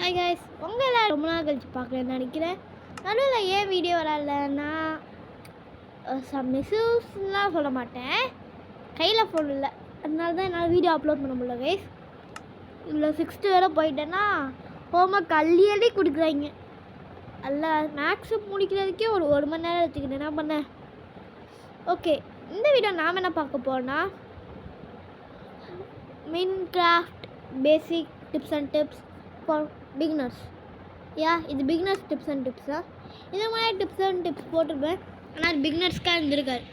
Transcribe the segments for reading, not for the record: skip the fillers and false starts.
Hi guys, உங்கள் எல்லாம் ரொம்ப நாள் கழிச்சு பார்க்குறேன்னு நினைக்கிறேன். நடுவில் ஏன் வீடியோ வரலன்னா சம் மிஸ்யூஸ்லாம் சொல்ல மாட்டேன், கையில் ஃபோன் இல்லை, அதனால தான் என்னால் வீடியோ அப்லோட் பண்ண முடியல கைஸ். இதில் 6th வேறு போயிட்டேன்னா ஹோம்ஒர்க் அள்ளி கொடுக்குறாங்க. அதில் மேக்ஸு முடிக்கிறதுக்கே ஒரு மணி நேரம் எடுத்துக்கிட்டேன். என்ன பண்ணேன்? ஓகே, இந்த வீடியோ நாம் என்ன பார்க்க போகிறோன்னா Minecraft basic tips and tips for beginners. இது பிகினர்ஸ் டிப்ஸ் அண்ட் டிப்ஸா? இது மாதிரி டிப்ஸ் அண்ட் டிப்ஸ் போட்டிருப்பேன், ஆனால் அது பிகினர்ஸ்க்காக இருந்திருக்காரு.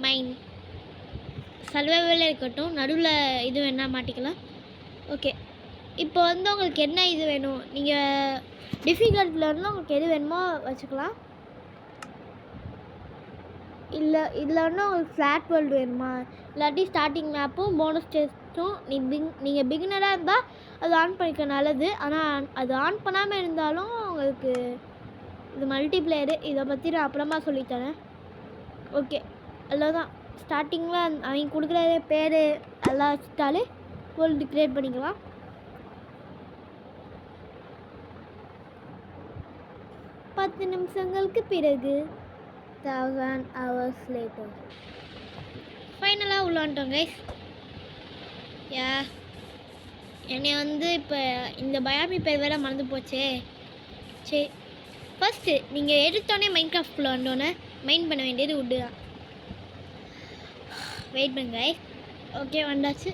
மைன் சர்வைவலே இருக்கட்டும், நடுவில் இது வேணால் மாட்டிக்கலாம். ஓகே, இப்போ உங்களுக்கு என்ன இது வேணும், நீங்கள் டிஃபிகல்ட்டில் இருந்தால் உங்களுக்கு எது வேணுமோ வச்சுக்கலாம். இல்லை இதில் உங்களுக்கு ஃப்ளாட் வேர்ல்டு வேணுமா, இல்லாட்டி ஸ்டார்டிங் மேப்பும் போனஸ் டெஸ்ட்டும் நீங்கள் பிகினராக இருந்தால் அது ஆன் பண்ணிக்க நல்லது. ஆனால் அது ஆன் பண்ணாமல் இருந்தாலும் உங்களுக்கு இது மல்டிப்ளேயரு, இதை பற்றி நான் அப்புறமா சொல்லித்தரேன். ஓகே, அதில் தான் ஸ்டார்டிங்கில் அவங்க கொடுக்குற பேர் எல்லாம் வச்சுட்டாலே வேர்ல்டு க்ரியேட் பண்ணிக்கலாம். பத்து நிமிஷங்களுக்கு பிறகு 1000 hours later ஃபைனலாக உள்ளான்ட்டோம் கைஸ். என்னை இப்போ இந்த பயாமி பேர் வேறு மறந்து போச்சே. சரி, ஃபஸ்ட்டு நீங்கள் எடுத்தோடனே மைன்கிராஃப்ட்குள்ளே வந்தோடனே மைண்ட் பண்ண வேண்டியது உட்டு தான். வெயிட் பண்ணுங்க கைஸ். ஓகே, வந்தாச்சு.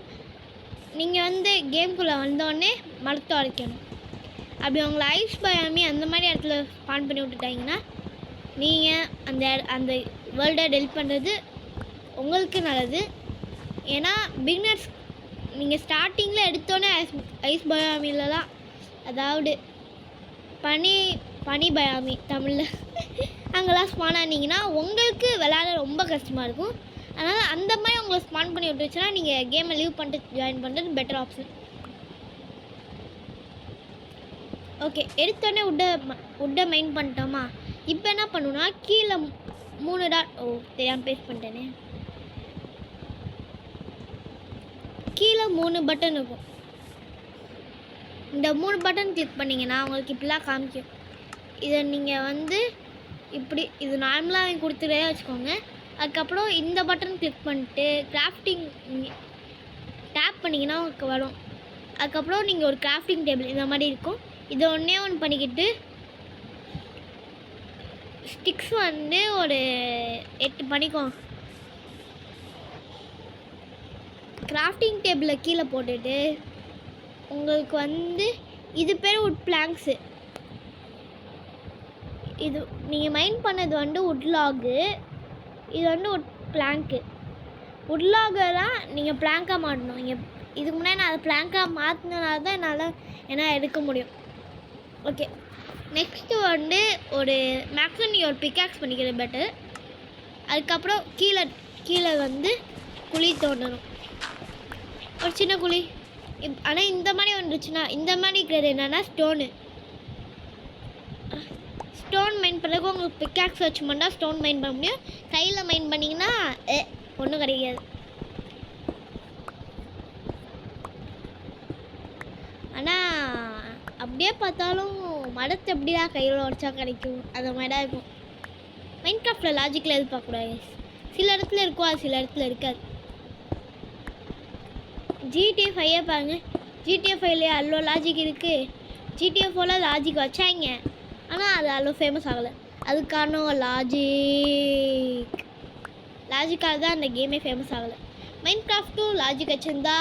நீங்கள் கேம்குள்ளே வந்தோடனே மரத்தை அரைக்கணும். அப்படி உங்களை ஐஸ் பயாமி அந்த மாதிரி இடத்துல ஸ்பான் பண்ணி விட்டுட்டாங்கன்னா நீங்கள் அந்த வேர்ல்டை டெலிட் பண்ணுறது உங்களுக்கு நல்லது. ஏன்னா பிகினர்ஸ் நீங்கள் ஸ்டார்டிங்கில் எடுத்தோன்னே ஐஸ் பயாமிலலாம், அதாவது பனி பயாமி தமிழில் அங்கெல்லாம் ஸ்பான் ஆனீங்கன்னா உங்களுக்கு விளையாட ரொம்ப கஷ்டமாக இருக்கும். அதனால் அந்த மாதிரி உங்களை ஸ்பான் பண்ணி விட்டுருச்சுன்னா நீங்கள் கேமை லீவ் பண்ணிட்டு ஜாயின் பண்ணுறது பெட்டர் ஆப்ஷன். ஓகே, எடுத்தோடனே உட்டை மைண்ட் பண்ணிட்டோமா. இப்போ என்ன பண்ணுன்னா கீழே 3 டாட், தெரியாமல் பேஸ்ட் பண்ணிட்டேனே, கீழே 3 பட்டன் இருக்கும். இந்த 3 பட்டன் கிளிக் பண்ணிங்கன்னா உங்களுக்கு இப்படிலாம் காமிக்கும். இதை நீங்கள் இப்படி இது நார்மலாக வாங்கி கொடுத்துட்டே வச்சுக்கோங்க. அதுக்கப்புறம் இந்த பட்டன் கிளிக் பண்ணிட்டு கிராஃப்டிங் டேப் பண்ணிங்கன்னா உங்களுக்கு வரும். அதுக்கப்புறம் நீங்கள் ஒரு கிராஃப்டிங் டேபிள் இந்த மாதிரி இருக்கும். இதை ஒன்று பண்ணிக்கிட்டு ஸ்டிக்ஸ் ஒரு 8 பண்ணிக்கோங்க. கிராஃப்டிங் டேபிளில் கீழே போட்டுட்டு உங்களுக்கு இது பேர் உட் பிளாங்க்ஸு. இது நீங்கள் மைண்ட் பண்ணது உட்லாகு, இது உட் பிளாங்க்கு. உட்லாகை தான் நீங்கள் பிளாங்காக மாட்டணும். நீங்கள் இதுக்கு முன்னாடி நான் அதை பிளாங்காக மாற்றினால தான் என்னால் எடுக்க முடியும். ஓகே, நெக்ஸ்ட்டு ஒரு மேக்ஸிமம் நீங்கள் ஒரு பிக்காக்ஸ் பண்ணிக்கிறது பெட்டர். அதுக்கப்புறம் கீழே குழி தோண்டணும், ஒரு சின்ன குழி. ஆனால் இந்த மாதிரி வந்துச்சுன்னா இந்த மாதிரி இருக்கிறது என்னென்னா ஸ்டோன் மைண்ட் பண்ணுறதுக்கு உங்களுக்கு பிக்காக்ஸ் வச்சு பண்ணால் ஸ்டோன் மைண்ட் பண்ண முடியும். கையில் மைண்ட் பண்ணிங்கன்னா ஒன்றும் கிடைக்காது. ஆனால் அப்படியே பார்த்தாலும் மரத்தை எப்படியா கையில் உடச்சா கிடைக்கும், அந்த மாதிரி தான் இருக்கும். மைன்கிராஃப்டில் லாஜிக்கில் எதிர்பார்க்கக்கூடாது. சில இடத்துல இருக்கும், அது சில இடத்துல இருக்காது. GTA 5 பாருங்க, GTA 5 அவ்வளோ லாஜிக் இருக்குது. GTA 4 லாஜிக் வச்சாங்க, ஆனால் அது அவ்வளோ ஃபேமஸ் ஆகலை. அதுக்கு காரணம் லாஜிக்காக தான் அந்த கேமே ஃபேமஸ் ஆகலை. மைன்கிராஃப்ட்டும் லாஜிக் வச்சுருந்தா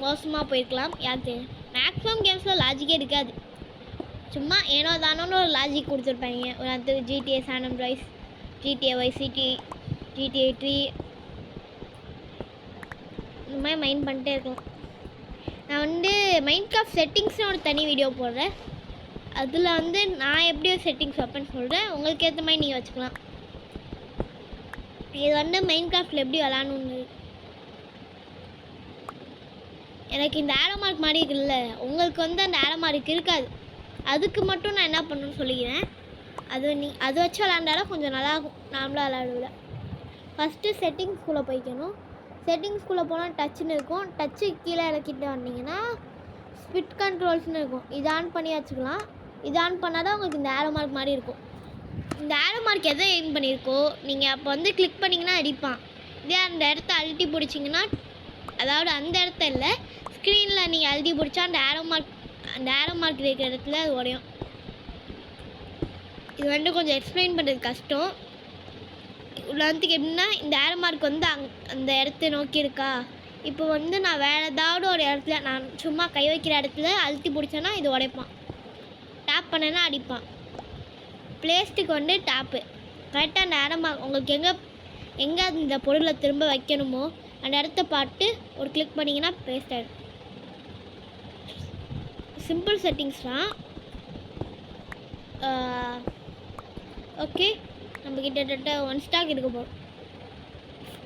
மோசமாக போயிருக்கலாம், யார் தெரியும். மேக்ஸிமம் கேம்ஸில் லாஜிக்கே இருக்காது, சும்மா ஏனோ தானோன்னு ஒரு லாஜிக் கொடுத்துருப்பாங்க. ஒரு GTA San Andreas, GTA Vice City, GTA 3 இந்த மாதிரி மைண்ட் பண்ணிட்டே இருக்கலாம். நான் மைன்கிராஃப்ட் செட்டிங்ஸ்னு ஒரு தனி வீடியோ போடுறேன். அதில் நான் எப்படி ஒரு செட்டிங்ஸ் வைப்பேன்னு சொல்கிறேன். உங்களுக்கு ஏற்ற மாதிரி நீங்கள் வச்சுக்கலாம். இது மைன்கிராஃப்டில் எப்படி விளாடணுன்னு எனக்கு இந்த ஆரோ மார்க் மாதிரி இருக்குல்ல, உங்களுக்கு அந்த ஆரோ மார்க் இருக்காது. அதுக்கு மட்டும் நான் என்ன பண்ணணும்னு சொல்லிக்கிறேன். அது வச்சு விளாண்டாலும் கொஞ்சம் நல்லாயிருக்கும். நார்மலாக விளாடுவில்ல. ஃபஸ்ட்டு செட்டிங்ஸ்குள்ளே போய்க்கணும். செட்டிங்ஸ்குள்ளே போனால் டச்சுன்னு இருக்கும். டச்சு கீழே இறக்கிட்டு வந்தீங்கன்னா ஸ்பிட் கண்ட்ரோல்ஸ்னு இருக்கும். இது ஆன் பண்ணி வச்சுக்கலாம். இது ஆன் பண்ணால் தான் உங்களுக்கு இந்த ஏரோ மார்க் மாதிரி இருக்கும். இந்த ஏரோ மார்க் எதை எய்ம் பண்ணியிருக்கோ நீங்கள் அப்போ வந்து கிளிக் பண்ணிங்கன்னா அடிப்பான். இதே அந்த இடத்த அழுத்தி பிடிச்சிங்கன்னா, அதாவது அந்த இடத்த இல்லை, ஸ்க்ரீனில் நீங்கள் அழுத்தி பிடிச்சா அந்த ஏரோ மார்க் இருக்கிற இடத்துல அது உடையும். இது வந்து கொஞ்சம் எக்ஸ்பிளைன் பண்ணுறது கஷ்டம். உதாரணத்துக்கு எப்படின்னா, இந்த ஏரோ மார்க் வந்து அந்த இடத்த நோக்கி இருக்கா. இப்போ வந்து நான் வேறு ஏதாவது ஒரு இடத்துல நான் சும்மா கை வைக்கிற இடத்துல அழுத்தி பிடிச்சேன்னா இது உடைப்பான். டேப் பண்ணேன்னா அடிப்பான். பிளேஸ்ட்டுக்கு வந்து டேப்பு கரெக்டாக அந்த ஏரோ மார்க் உங்களுக்கு எங்கே இந்த பொருளை திரும்ப வைக்கணுமோ அந்த இடத்த பார்த்து ஒரு கிளிக் பண்ணிங்கன்னா பேஸ்ட் ஆகிடும். சிம்பிள் செட்டிங்ஸ் தான். ஓகே, நம்ம கிட்டத்தட்ட 1 ஸ்டாக் இருக்க போகிறோம்.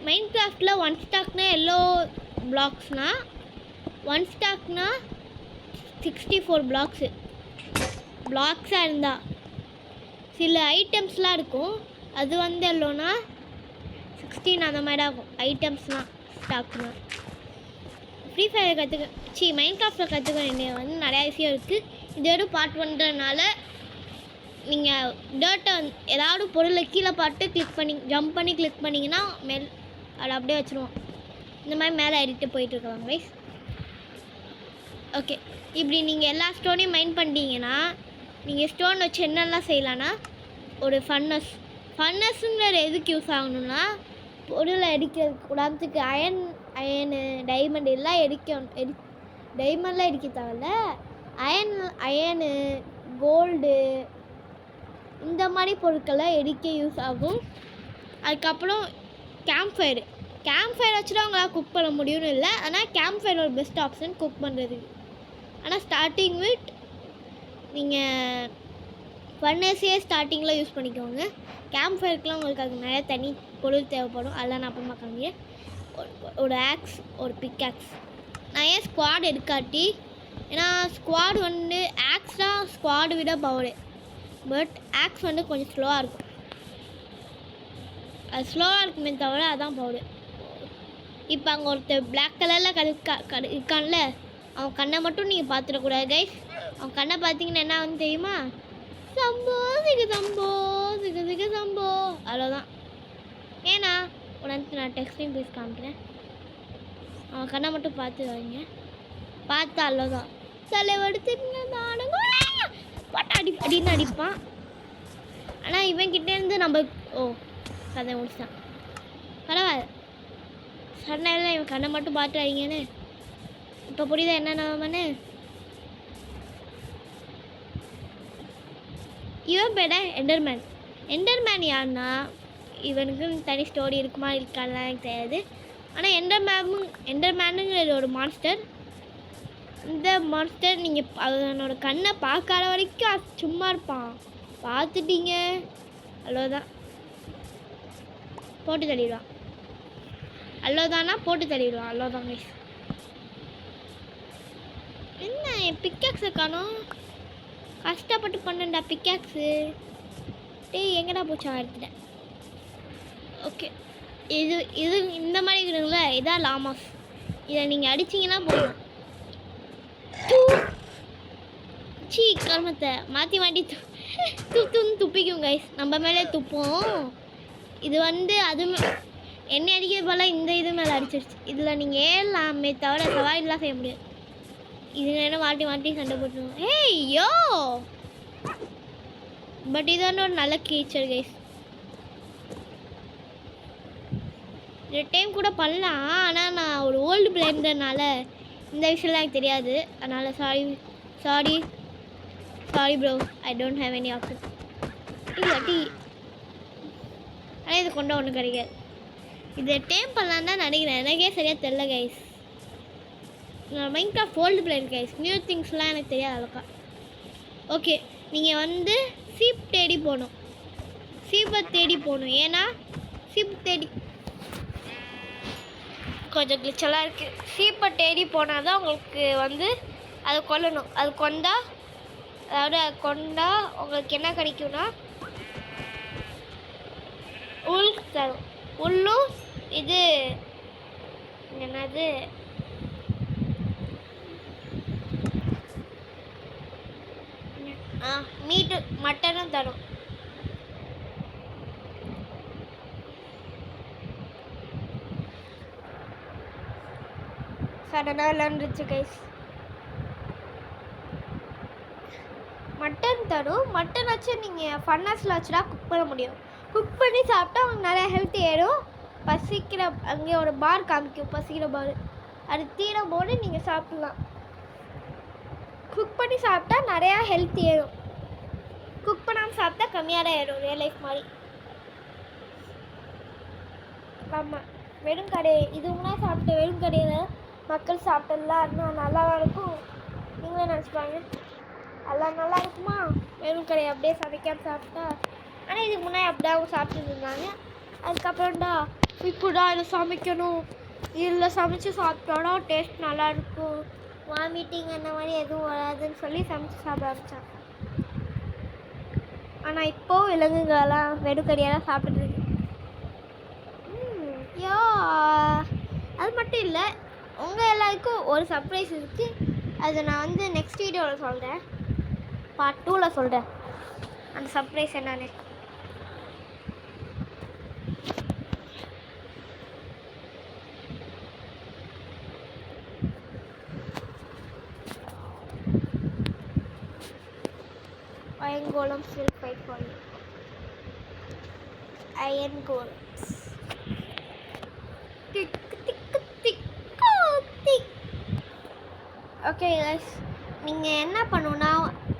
மைன்கிராஃப்டில் 1 ஸ்டாக்னா எல்லோ பிளாக்ஸ்னால் 1 ஸ்டாக்னா 64 பிளாக்ஸாக இருந்தால் சில ஐட்டம்ஸ்லாம் இருக்கும். அது வந்து எல்லோனா 16 அந்த மாதிரி ஆகும். ஐட்டம்ஸ்னால் ஸ்டாக்னால் ஃப்ரீ ஃபயரை மைன்கிராஃப்டில் கற்றுக்க வேண்டிய வந்து நிறையா விஷயம் இருக்குது. இதோட பார்ட் பண்ணுறதுனால நீங்கள் டேட்டை ஏதாவது பொருளை கீழே பார்த்து கிளிக் பண்ணி ஜம்ப் பண்ணி கிளிக் பண்ணிங்கன்னா அதை அப்படியே வச்சுருவோம். இந்த மாதிரி மேலே ஏறிட்டு போயிட்டுருக்கலாம் கைஸ். ஓகே, இப்படி நீங்கள் எல்லா ஸ்டோனையும் மைண்ட் பண்ணிட்டீங்கன்னா நீங்கள் ஸ்டோன் வச்சு என்னெல்லாம் செய்யலான்னா, ஒரு ஃபன்னஸ்ங்கிற எதுக்கு யூஸ் ஆகணும்னா பொருளை எரிக்கிறதுக்கு. உதாரணத்துக்கு அயனு டைமண்ட் எல்லாம் டைமண்ட்லாம் எரிக்க தேவையில்ல. அயனு கோல்டு இந்த மாதிரி பொருட்கள்லாம் எரிக்க யூஸ் ஆகும். அதுக்கப்புறம் கேம்ப் ஃபயர் வச்சு தான் உங்களால் குக் பண்ண முடியும்னு இல்லை. ஆனால் கேம்ப் ஃபயர் ஒரு பெஸ்ட் ஆப்ஷன் குக் பண்ணுறதுக்கு. ஆனால் ஸ்டார்டிங் வித் நீங்கள் ஃபர்னஸே ஸ்டார்டிங்கில் யூஸ் பண்ணிக்கோங்க. கேம்ப் ஃபயருக்குலாம் உங்களுக்கு அது நிறைய தனி பொருள் தேவைப்படும். அதெல்லாம் நான் அப்புறமா காமிக்கிறேன். ஒரு ஆக்ஸ், ஒரு பிக் ஆக்ஸ். நான் ஏன் ஸ்குவாட் எடுக்காட்டி, ஏன்னா ஸ்குவாட் வந்து ஆக்ஸ் தான் ஸ்குவாடு விட பவரு. பட் ஆக்ஸ் வந்து கொஞ்சம் ஸ்லோவாக இருக்கும். அது ஸ்லோவாக இருக்குமே தவிர அதான் பவுடு. இப்போ அங்கே ஒருத்தர் பிளாக் கலரில் இருக்கான்ல, அவன் கண்ணை மட்டும் நீங்கள் பார்த்துடக்கூடாது கைஸ். அவன் கண்ணை பார்த்தீங்கன்னா என்ன வந்து தெரியுமா? சம்போ சிக சம்போ சிக சிக சம்போ, அவ்வளோதான். ஏன்னா உனக்கு நான் டெக்ஸ்டையும் பேசி காமிக்கிறேன். அவன் கண்ணை மட்டும் பார்த்து வைங்க. பார்த்தா அவ்வளோதான். தலைவடுத்து நானுங்க அப்படின்னு அடிப்பான். ஆனால் இவன்கிட்டேருந்து நம்ம கதை முடிச்சான். பரவாயில்ல, சொன்னேன்ல இவன் கண்ணை மட்டும் பார்த்து அடிங்கன்னு. இப்போ புரியுதா என்னென்னு? இவன் பேட எண்டர்மேன் யாருன்னா, இவனுக்கு தனி ஸ்டோரி இருக்குமா இருக்கான்லாம் எனக்கு தெரியாது. ஆனால் எண்டர்மேனுங்கிற ஒரு மான்ஸ்டர். இந்த மான்ஸ்டர் நீங்கள் அதனோட கண்ணை பார்க்காத வரைக்கும் சும்மா இருப்பான். பார்த்துட்டீங்க அவ்வளோதான், போட்டு தள்ளிடுவான். அவ்வளோதானா போட்டு தள்ளிடுவான். அவ்வளோதான் கைஸ். என்ன என் பிக்காக்ஸை காணோம்? கஷ்டப்பட்டு பண்ணேன்டா பிக்காக்ஸு. டேய் எங்கடா போச்சா? எடுத்துட்டேன். ஓகே, இது இந்த மாதிரி இருக்குங்களா, இதான் லாமாஸ். இதை நீங்கள் அடிச்சிங்கன்னா போதும். சீ கர்மத்தை மாற்றி துப்பிக்கும் கைஸ். நம்ம மேலே துப்போம். இது வந்து என்ன அடிக்கிற போல இந்த இது மேலே அடிச்சிருச்சு. இதில் நீங்கள் ஏறலாமே தவிர சவாரிலாம் செய்ய முடியாது. இது என்ன மாட்டி சண்டை போட்டுருவோம். ஏய் யோ, பட் இது வந்து ஒரு நல்ல கீச்சர் கைஸ். இந்த டைம் கூட பண்ணலாம். ஆனால் நான் ஒரு ஓல்டு பிளேயர்ன்றனால இந்த விஷயம்லாம் எனக்கு தெரியாது. அதனால் sorry bro, I don't have any option. இல்லாட்டி ஆனால் இது கொண்டா ஒன்றும் கிடைக்காது. இதை டைம் பண்ணலான்னு தான் நினைக்கிறேன். எனக்கே சரியாக தெரில கைஸ். நான் Minecraft old player guys. New திங்ஸ்லாம் எனக்கு தெரியாது அவ்வளோக்கா. ஓகே, நீங்கள் வந்து சீப்பை தேடி போகணும். ஏன்னா சீப் தேடி கொஞ்சம் கிளிச்செல்லாம் இருக்குது. சீப்பை தேடி போனால் தான் உங்களுக்கு வந்து அதை கொல்லணும். அது கொண்டா உங்களுக்கு என்ன கிடைக்கும்னா உள் தரும். உள்ளும் இது என்னது மீட்டு மட்டனும் தரும். சடனாக விளாண்டுருச்சு கைஸ். மட்டன் தரும். மட்டன் வச்சு நீங்கள் ஃபர்னஸில் வச்சுடா குக் பண்ண முடியும். குக் பண்ணி சாப்பிட்டா உங்களுக்கு நிறையா ஹெல்த் ஏறும். பசிக்கிற அங்கே ஒரு பார் காமிக்கும், பசிக்கிற பார். அது தீரும் போது நீங்கள் சாப்பிட்லாம். குக் பண்ணி சாப்பிட்டா நிறையா ஹெல்த் ஏறும். குக் பண்ணாமல் சாப்பிட்டா கம்மியாக தான் ஏறும், ரியல் லைஃப் மாதிரி. ஆமாம், வெறும் கடை இதுவுமே சாப்பிட்டு வெறும் கடையில் மக்கள் சாப்பிட்டதுலாம் இன்னும் நல்லா இருக்கும். நீங்களே நினச்சிப்பாங்க எல்லாம் நல்லா இருக்குமா வெறும் கடை அப்படியே சமைக்காமல் சாப்பிட்டா. ஆனால் இதுக்கு முன்னாடி அப்படியே அவங்க சாப்பிட்டுட்டு இருந்தாங்க. அதுக்கப்புறம்டா இப்போடா இதை சமைக்கணும், இதில் சமைச்சு சாப்பிட்டோன்னா டேஸ்ட் நல்லாயிருக்கும், வாமிட்டிங் அந்த மாதிரி எதுவும் வராதுன்னு சொல்லி சமைச்சு சாப்பிட ஆரம்பித்தான். ஆனால் இப்போது விலங்குகளெல்லாம் வெறுக்கடியெல்லாம் சாப்பிட்டுருக்கு. யா அது மட்டும் இல்லை, உங்கள் எல்லாருக்கும் ஒரு சர்ப்ரைஸ் இருக்குது. அதை நான் வந்து நெக்ஸ்ட் வீடியோவில் சொல்கிறேன், பார்ட் 2ல் சொல்கிறேன் அந்த சர்ப்ரைஸ் என்னன்னு. Iron golems will fight for you. Iron golems. Tick tick tick tick. Okay guys, நீங்கள் என்ன பண்ணணும்னா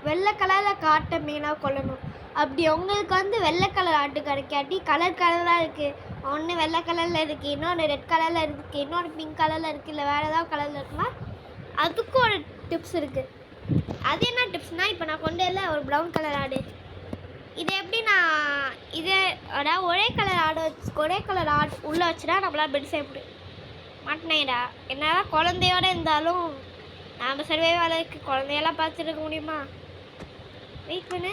வெள்ளை கலரில் காட்டை மெயினாக கொல்லணும். அப்படி உங்களுக்கு வந்து வெள்ளை கலர் ஆட்டு கிடைக்காட்டி கலர் கலராக இருக்குது, ஒன்று வெள்ளை கலரில் இருக்குது, இன்னொன்று ரெட் கலரில் இருக்குது, இன்னொன்று பிங்க் கலரில் இருக்குது, இல்லை வேறு ஏதாவது கலரில் இருக்குன்னா அதுக்கும் ஒரு டிப்ஸ் இருக்குது. அது என்ன டிப்ஸ்னால், இப்போ நான் கொண்டு இல்லை ஒரு ப்ரௌன் கலர் ஆடு, இது எப்படி நான் இதே அதாவது ஒரே கலர் ஆடு உள்ளே வச்சுட்டா நம்மளால் பெட் செய்ய முடியும். மாட்டினேடா என்னதான் குழந்தையோடு இருந்தாலும் நாம் சர்வைவாளருக்கு குழந்தையெல்லாம் பார்த்துட்டு இருக்க முடியுமா? வெயிட் பண்ணு.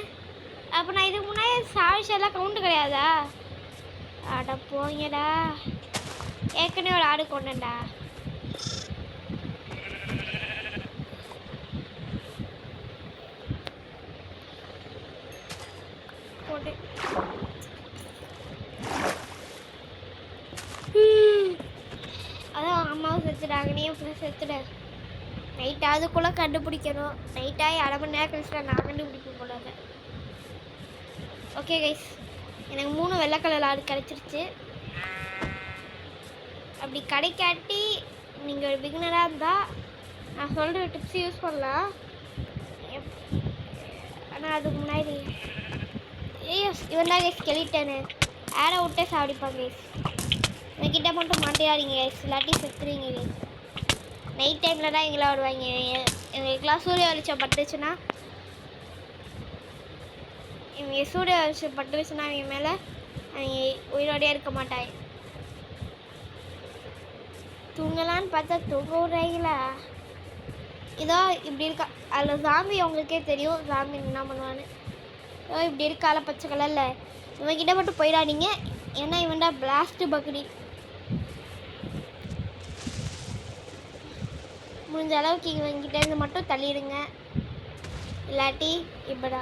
அப்போ நான் இதுக்கு முன்னாடி சாவிஷெல்லாம் கவுண்டு கிடையாதா? அட போங்கடா, ஏற்கனவே ஒரு ஆடு கொண்டேன்டா. போட்டு அதான் அம்மாவும் செத்துட்டாங்க, நீயும் செத்துட. நைட் அதுக்குள்ளே கண்டுபிடிக்கணும். நைட்டாகி அரை மணி நேரம் கழிச்சுட்டா நான் கண்டுபிடிக்க கூடாது. ஓகே கைஸ், எனக்கு 3 வெள்ளை கலர் ஆடு கிடச்சிருச்சு. அப்படி கிடைக்காட்டி நீங்கள் ஒரு பிகினராக இருந்தால் நான் சொல்கிற டிப்ஸ் யூஸ் பண்ணலாம். ஆனால் அதுக்கு முன்னாடி இவன் தான் கைஸ் ஸ்கெலிட்டனு ஏரை விட்டே சாப்பிடிப்பாங்க கைஸ். என்கிட்ட மட்டும் மாட்டியாதீங்க கைஸ், இல்லாட்டி செத்துருவீங்க கைஸ். நைட் டைமில் தான் எங்களாம் வருவாங்க. எங்களுக்கெல்லாம் சூரிய வெளிச்சம் பட்டுச்சுன்னா இவங்க சூரிய வெளிச்சம் பட்டுச்சுன்னா இவங்க மேலே அவங்க உயிரோடையே இருக்க மாட்டாங்க. தூங்கலான்னு பார்த்தா தூங்க விட்றாங்களா? இதோ இப்படி இருக்கா அதில் சாமி, அவங்களுக்கே தெரியும் சாமி என்ன பண்ணுவான்னு. இதோ இப்படி இருக்கால பச்சை கலரில், இவன்கிட்ட மட்டும் போயிடாதீங்க, ஏன்னா இவன்டா பிளாஸ்ட்டு பக்கடி. முடிஞ்ச அளவுக்கு இவங்கிட்டேருந்து மட்டும் தள்ளிடுங்க, இல்லாட்டி இப்போடா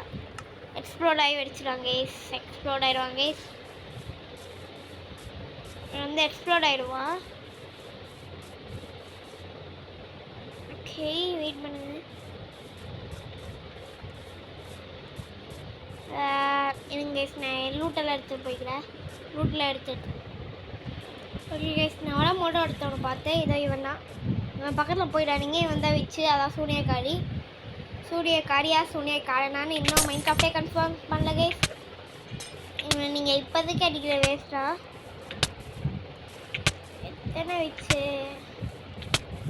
எக்ஸ்ப்ளோர்ட் ஆகி வெடிச்சிடுவாங்க கைஸ். எக்ஸ்ப்ளோர்ட் ஆகிடுவாங்க கைஸ். வந்து எக்ஸ்ப்ளோர்ட் ஆகிடுவான். ஓகே வெயிட் பண்ணுங்க. எனக்கு கைஸ் நான் லூட்டெல்லாம் எடுத்துகிட்டு போய்க்கிறேன். லூட்டில் எடுத்துட்டு ஓகே கைஸ், நான் எவ்வளோ மோட்டோ எடுத்தவனை பார்த்தேன். இதோ இவன் தான். இவன் பக்கத்தில் போயிடாதீங்க, இவன் தான் வச்சு அதான் சூனியக்காரியான்னு இன்னும் மைண்ட் கிராஃப்டே கன்ஃபார்ம் பண்ணல கைஸ். இவன் நீங்கள் இப்போதைக்கு அடிக்கிற வேஸ்ட்டா எத்தனை வச்சு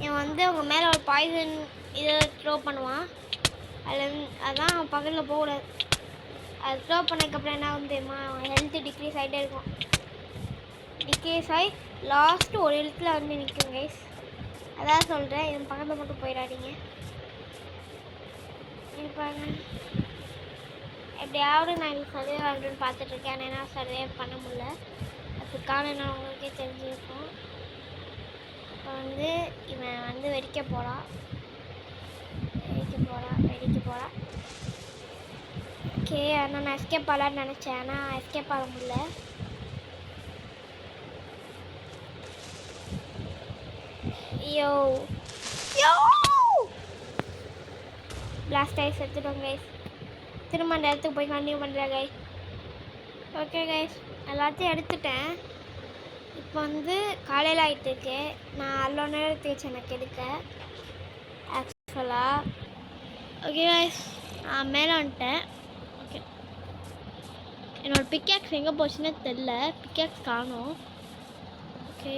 இவன் வந்து உங்கள் மேலே ஒரு பாய்சன் இதை த்ரோ பண்ணுவான். அதான் அவன் பக்கத்தில் போகக்கூடாது. அது த்ரோ பண்ணதுக்கப்புறம் என்ன ஆகும் தெரியுமா? அவன் ஹெல்த்து டிக்ரீஸ் ஆகிட்டே இருக்கும். டிக்ரீஸ் ஆகி லாஸ்ட்டு ஒரு ஹெல்த்தில் வந்து நிற்கும் கைஸ். அதான் சொல்கிறேன், என் பக்கத்தில் மட்டும் போயிடாதீங்க. இருப்பாங்க எப்படியாவது நான் எனக்கு சர்வே ஆகுதுன்னு பார்த்துட்ருக்கேன். ஆனால் என்ன சர்வே பண்ண முடியல. அதுக்கான நான் உங்களுக்கே தெரிஞ்சிருக்கோம். இப்போ வந்து இவன் வந்து வெடிக்க போகிறான். ஓகே, நான் எஸ்கேப் ஆகலான்னு நினச்சேன், ஆனால் எஸ்கேப் ஆக முடியல. யோ பிளாஸ்ட் ஆகி செத்துட்டோம் கைஸ். திரும்ப அந்த இடத்துக்கு போய் கண்டினியூ பண்ணுறேன் கைஸ். ஓகே கைஸ், எல்லாத்தையும் எடுத்துட்டேன். இப்போ வந்து காலையில் ஆகிட்டுருக்கு. நான் அவ்வளோ நேரத்துக்கு வச்சு எனக்கு எடுக்க ஆக்சுவலாக. ஓகே கைஸ், நான் மேலே வந்துட்டேன். ஓகே, என்னோடய பிக்கேக்ஸ் எங்கே போச்சுன்னே தெரில. பிக்கேக்ஸ் காணோம். Okay,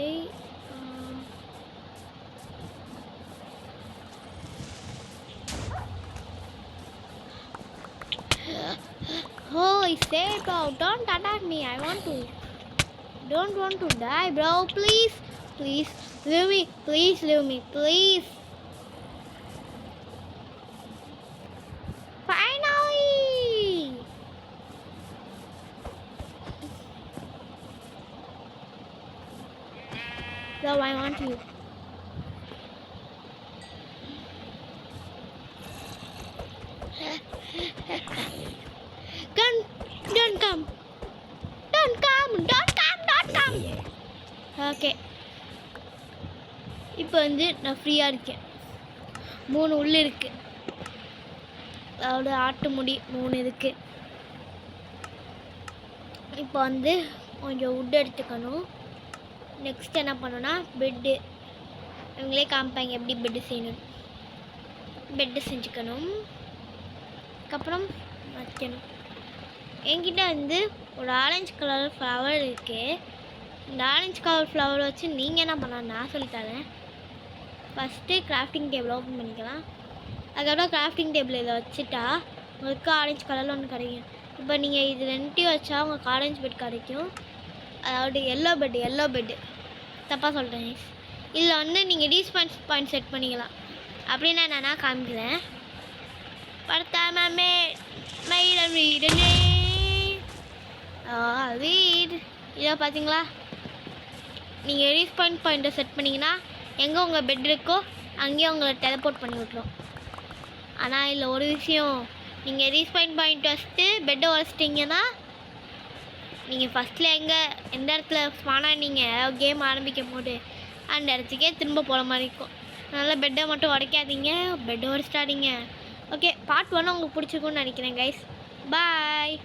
holy shit bro, don't attack me. Don't want to die bro, please leave me, please. Finally bro, I want you. Don't come. Okay, இப்போ வந்து நான் ஃப்ரீயாக இருக்கேன். 3 உள்ளே இருக்குது, அதாவது ஆட்டு முடி 3 இருக்குது. இப்போ வந்து கொஞ்சம் வுட் எடுத்துக்கணும். நெக்ஸ்ட் என்ன பண்ணணும்னா பெட்டு, இவங்களே காமிப்பாங்க எப்படி பெட்டு செய்யணும். பெட்டு செஞ்சுக்கணும். அதுக்கப்புறம் வைக்கணும். என்கிட்ட வந்து ஒரு ஆரஞ்சு கலர் ஃப்ளவர் இருக்குது. இந்த ஆரஞ்சு கலர் ஃப்ளவர் வச்சு நீங்கள் என்ன பண்ணலாம் நான் சொல்லித்தரேன். ஃபஸ்ட்டு கிராஃப்டிங் டேபிள் ஓப்பன் பண்ணிக்கலாம். அதுக்கப்புறம் கிராஃப்டிங் டேபிள் இதை வச்சுட்டா உங்களுக்கு ஆரஞ்சு கலரில் ஒன்று கிடைக்கும். இப்போ நீங்கள் இது 2 வச்சா உங்களுக்கு ஆரஞ்சு பெட் கிடைக்கும். அதாவது எல்லோ பெட்டு தப்பாக சொல்கிறேன். இதில் வந்து நீங்கள் ரீஸ்பான்ஸ் பாயிண்ட் செட் பண்ணிக்கலாம். அப்படின்னா என்னன்னா காமிக்கிறேன். படுத்தாமே வீடனே வீடு இதை பார்த்தீங்களா, நீங்கள் ரீஸ்பாண்ட் பாயிண்ட்டை செட் பண்ணிங்கன்னா எங்கே உங்கள் பெட் இருக்கோ அங்கேயே உங்களை டெலபோர்ட் பண்ணி விட்ரும். ஆனால் இதில் ஒரு விஷயம், நீங்கள் ரீஸ்பாண்ட் பாயிண்ட் வச்சுட்டு பெட்டை உடச்சிட்டிங்கன்னா நீங்கள் ஃபஸ்ட்டில் எந்த இடத்துல ஸ்பானாக நீங்கள் கேம் ஆரம்பிக்கும் போது அந்த இடத்துக்கே திரும்ப போகிற மாதிரி இருக்கும். அதனால் பெட்டை மட்டும் உடைக்காதீங்க, பெட்டை உடச்சிட்டாதீங்க. ஓகே, பார்ட் 1 உங்களுக்கு பிடிச்சிருக்குன்னு நினைக்கிறேன் கைஸ். பாய்.